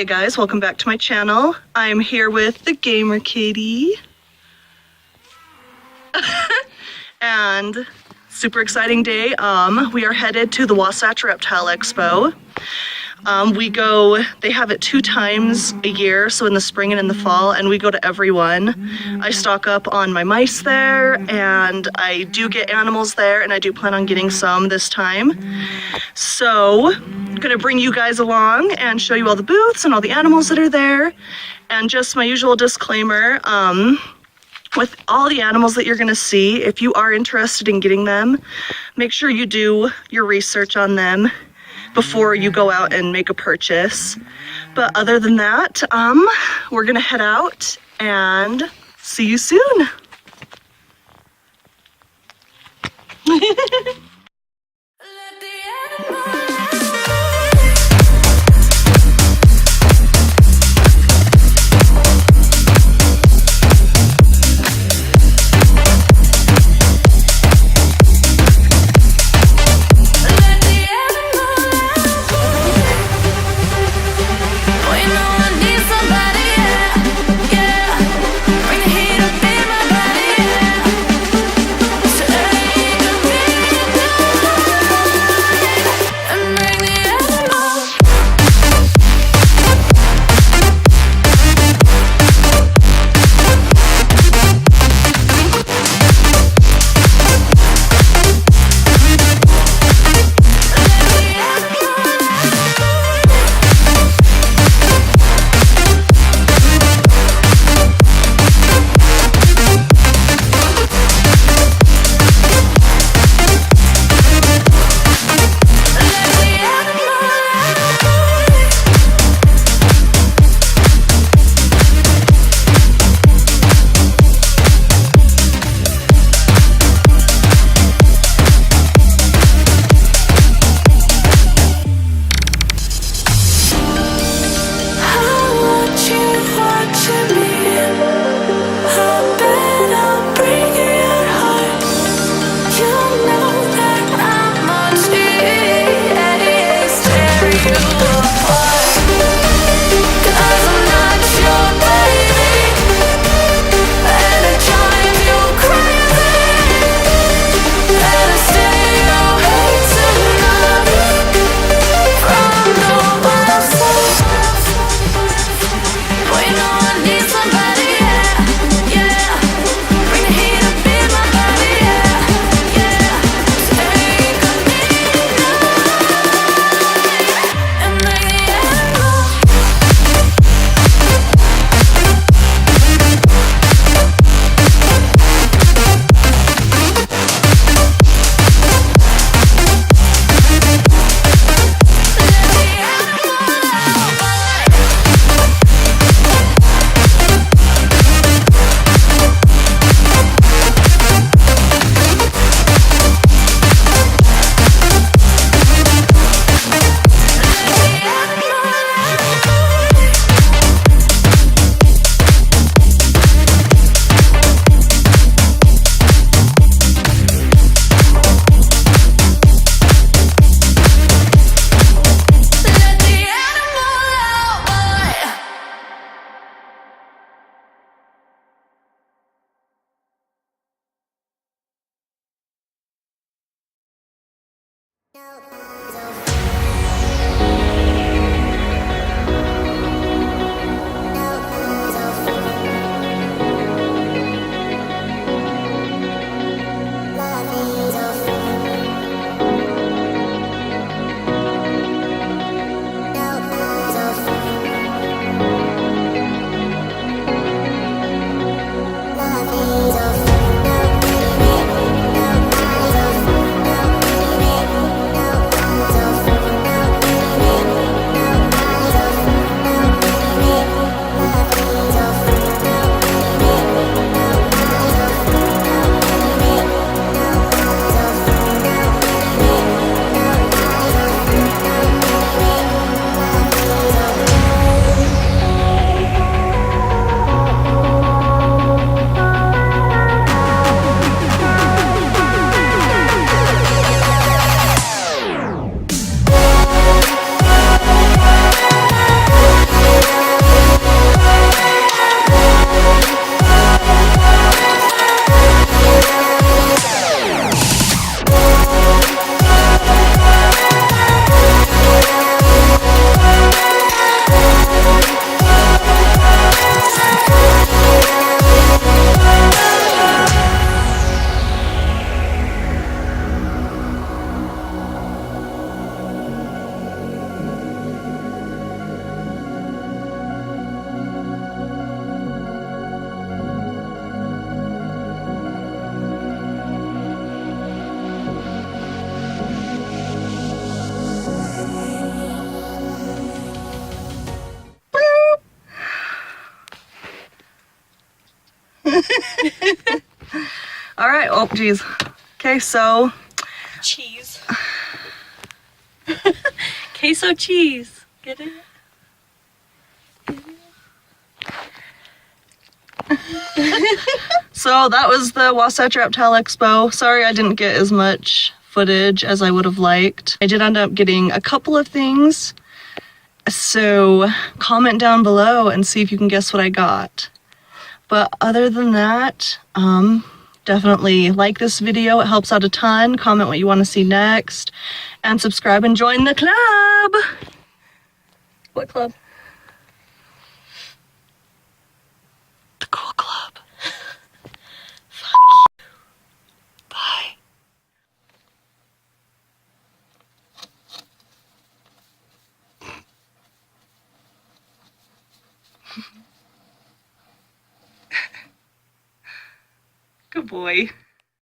Hey guys, welcome back to my channel. I'm here with the Gamer Katie. And super exciting day. We are headed to the Wasatch Reptile Expo. They have it 2 times a year, so in the spring and in the fall, and we go to every one. I stock up on my mice there, and I do get animals there, and I do plan on getting some this time. So I'm gonna bring you guys along and show you all the booths and all the animals that are there. And just my usual disclaimer, with all the animals that you're gonna see, if you are interested in getting them, make sure you do your research on them before you go out and make a purchase. But other than that, we're gonna head out and see you soon. All right. Oh, geez. Okay, so. Cheese. Queso cheese. Get it? So that was the Wasatch Reptile Expo. Sorry I didn't get as much footage as I would have liked. I did end up getting a couple of things. So comment down below and see if you can guess what I got. But other than that, definitely like this video. It helps out a ton. Comment what you want to see next. And subscribe and join the club. What club? The cool club. Fuck you. Bye. Good boy.